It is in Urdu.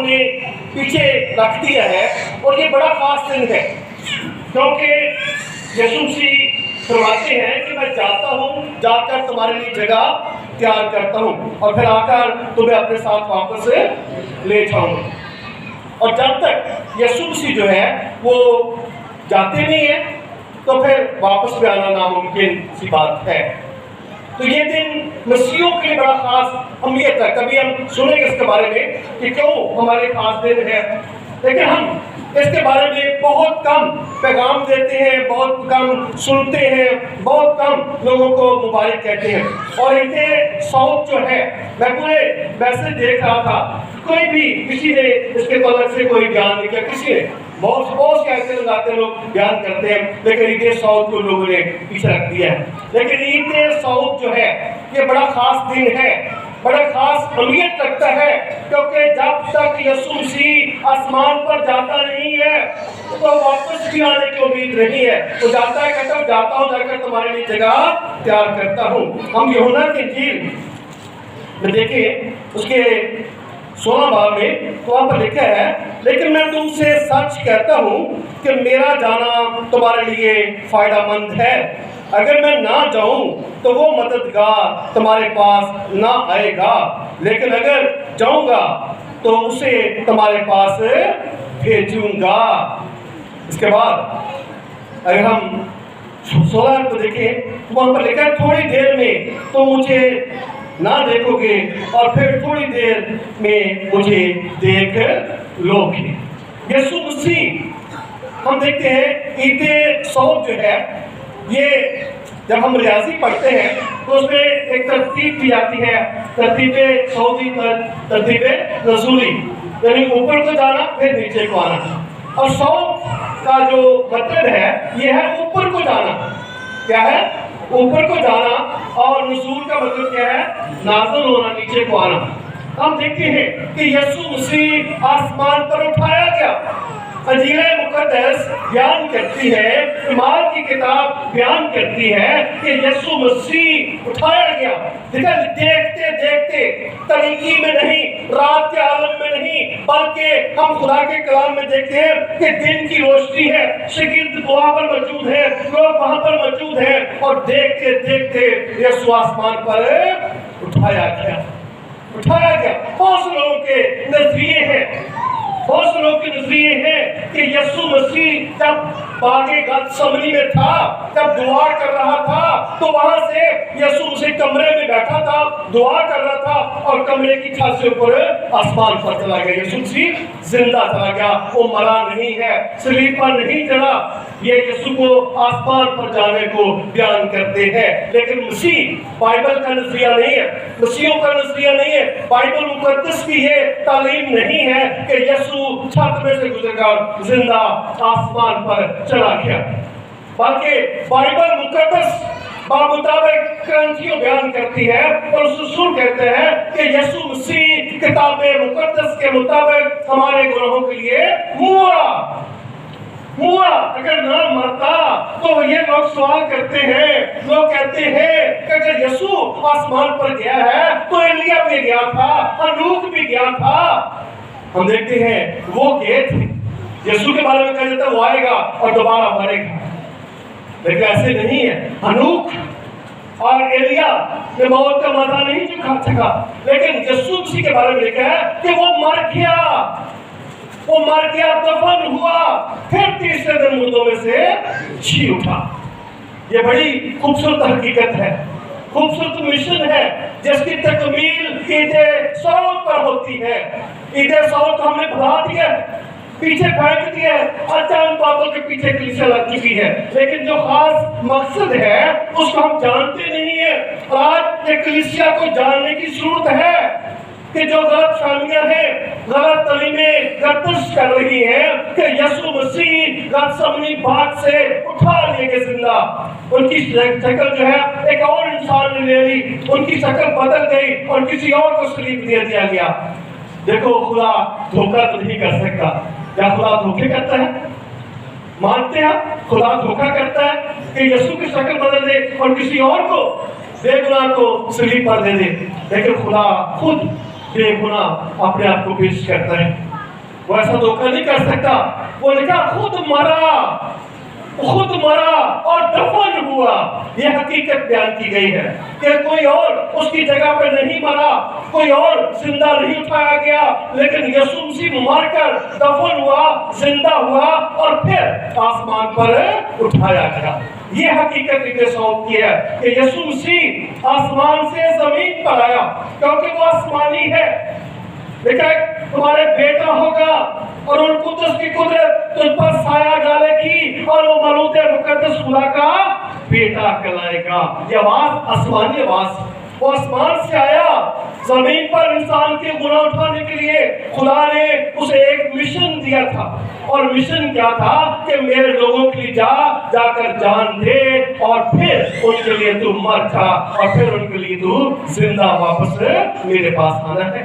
ہم نے پیچھے رکھ دیا ہے، اور یہ بڑا خاص دن ہے کیونکہ یسوع مسیح فرماتے ہیں کہ میں جاتا ہوں، جا کر تمہارے لیے جگہ تیار کرتا ہوں اور پھر آ کر تمہیں اپنے ساتھ واپس لے جاؤں گا۔ اور جب تک یسوع مسیح جو ہے وہ جاتے نہیں ہیں تو پھر واپس بھی آنا ناممکن سی بات ہے۔ تو یہ دن مسیحیوں کے لیے بڑا خاص اہمیت ہے۔ کبھی ہم سنیں گے اس کے بارے میں کہ کیوں ہمارے خاص دن ہے، لیکن ہم اس کے بارے میں بہت کم پیغام دیتے ہیں، بہت کم سنتے ہیں، بہت کم لوگوں کو مبارک کہتے ہیں۔ اور عید سعود جو ہے، میں پورے میسج دیکھ رہا تھا، کوئی بھی کسی نے اس کے تعلق سے کوئی بیان نہیں کیا، کسی نے بہت سے ایسے لگاتے لوگ بیان کرتے ہیں، لیکن عید سعود کو لوگوں نے پیچھے رکھ دیا ہے۔ لیکن عید سعود جو ہے یہ بڑا خاص دن ہے، بڑا خاص اہمیت رکھتا ہے، کیونکہ جب تک یسوع مسیح آسمان پر جاتا نہیں ہے تو واپس بھی آنے کی امید نہیں ہے۔ وہ جاتا ہے، کہتا ہوں جاتا ہوں، جا کر تمہارے لیے جگہ تیار کرتا ہوں۔ ہم یوحنا کی انجیل میں دیکھیں اس کے 16 باب میں تو وہاں پر لکھا ہے، لیکن میں تم سے سچ کہتا ہوں کہ میرا جانا تمہارے لیے فائدہ مند ہے۔ اگر میں نہ جاؤں تو وہ مددگار تمہارے پاس نہ آئے گا، لیکن اگر جاؤں گا تو اسے تمہارے پاس بھیجوں گا۔ اس کے بعد اگر ہم 16 کو دیکھیں تو وہاں پر لکھا ہے، تھوڑی دیر میں تو مجھے نہ دیکھو گے اور پھر تھوڑی دیر میں مجھے دیکھ لو گے۔ یسوع مسیح ہم دیکھتے ہیں عید سعود جو ہے، یہ جب ہم ریاضی پڑھتے ہیں تو اس میں ایک ترتیب بھی آتی ہے، ترتیب سعودی، ترتیب نزولی، یعنی اوپر کو جانا پھر نیچے کو آنا۔ اور سعود کا جو مطلب ہے یہ ہے اوپر کو جانا۔ کیا ہے؟ اوپر کو جانا۔ اور نزول کا مطلب کیا ہے؟ نازل ہونا، نیچے کو آنا۔ ہم دیکھتے ہیں کہ یسوع مسیح آسمان پر اٹھایا گیا۔ انجیل مقدس بیان کرتی ہے، اعمال کی کتاب بیان کرتی ہے کہ یسوع مسیح اٹھایا گیا۔ دیکھتے دیکھتے تاریکی میں نہیں، رات کے عالم میں نہیں، بلکہ ہم خدا کے کلام میں دیکھتے ہیں کہ دن کی روشنی ہے، شاگرد وہاں پر موجود ہے، لوگ وہاں پر موجود ہیں، اور دیکھتے دیکھتے یسوع آسمان پر اٹھایا گیا۔ اٹھایا گیا۔ بہت سے لوگوں کے نظریے ہیں، بہت سے لوگوں کے نظریے ہیں کہ یسوع مسیح جب باغ گتسمنی میں تھا، جب دعا کر رہا تھا تو وہاں سے یسوع مسیح کمرے میں بیٹھا تھا، دعا کر رہا تھا، اور کمرے کی چھت سے اوپر آسمان پر چلا گیا۔ یسوع مسیح زندہ چلا گیا، وہ مرا نہیں ہے، صلیب پر نہیں چڑھا۔ یہ یسوع کو آسمان پر جانے کو بیان کرتے ہیں، لیکن مسیح بائبل کا نظریہ نہیں ہے، مسیحوں کا نظریہ نہیں ہے، بائبل مقدس کی یہ تعلیم نہیں ہے کہ یسوع چھت میں سے گزر کر زندہ آسمان پر چلا گیا، بلکہ بائبل مقدس مطابق کرنچیوں بیان کرتی ہے، اور رسول کہتے ہیں کہ یسوع مسیح کتاب مقدس کے مطابق ہمارے گناہوں کے لیے ہوا۔ اگر نہ مرتا تو یہ لوگ سوال کرتے ہیں، لوگ کہتے ہیں کہ اگر یسوع آسمان پر گیا ہے تو ایلیا بھی گیا تھا، انوک بھی گیا تھا۔ ہم دیکھتے ہیں وہ گئے تھے، یسوع کے بارے میں کہا جاتا ہے وہ آئے گا اور دوبارہ مرے گا، لیکن ایسے نہیں ہے۔ انوک اور ایلیا نے موت کا مزہ نہیں چکھا، لیکن یسوع مسیح کے بارے میں لکھا ہے کہ وہ مر گیا، وہ مر گیا، دفن ہوا، پھر تیسرے دن مردوں میں سے جی اٹھا۔ یہ بڑی خوبصورت حقیقت ہے، خوبصورت مشن ہے، جس کی تکمیل عید سعود پر ہوتی ہے۔ عید سعود ہم نے بھلا دیا، پیچھے پھینک دیا، چند باتوں کے پیچھے کلیسیا لگ چکی ہے، لیکن جو خاص مقصد ہے اس کو ہم جانتے نہیں ہیں۔ اور آج یہ کلیسیا کو جاننے کی ضرورت ہے کہ جو غلط فہمیاں ہیں، غلط تعلیمیں گردش کر رہی ہیں کہ یسوع مسیح گتسمنی باغ سے اٹھا لیے گئے زندہ، ان کی شکل جو ہے ایک اور انسان نے لے لی، ان کی شکل بدل گئی اور کسی اور کو صلیب دے دیا گیا۔ دیکھو خدا دھوکہ تو نہیں کر سکتا۔ کیا خدا دھوکے کرتا ہے؟ مانتے ہیں خدا دھوکہ کرتا ہے کہ یسوع کی شکل بدل دے اور کسی اور کو بے گناہ کو صلیب پر دے دے، لیکن خدا خود بے گناہ اپنے آپ کو پیش کرتا ہے۔ وہ ایسا دھوکہ نہیں کر سکتا. وہ لکھا خود مرا اور دفن ہوا. یہ حقیقت بیان کی گئی ہے کہ کوئی اور اس کی جگہ پر نہیں مرا, کوئی اور زندہ نہیں اٹھایا گیا, لیکن یسوع مسیح مر کر دفن ہوا, زندہ ہوا اور پھر آسمان پر اٹھایا گیا. یہ حقیقت ابن سعود کی ہے کہ یسوع مسیح آسمان سے زمین پر آیا کیونکہ وہ آسمانی ہے. لیکن تمہارے بیٹا ہوگا اور ان قدس کی قدرت تم پر سایہ ڈالے گی اور وہ مولود مقدس خدا کا بیٹا کہلائے گا. یہ آواز آسمانی آواز, وہ آسمان سے آیا زمین پر انسان کے گناہ اٹھانے کے لیے. خدا نے اسے ایک مشن دیا تھا, اور مشن کیا تھا کہ میرے لوگوں کے لیے جا کر جان دے اور پھر ان کے لیے تو مر جا اور پھر ان کے لیے تو زندہ واپس میرے پاس آنا ہے.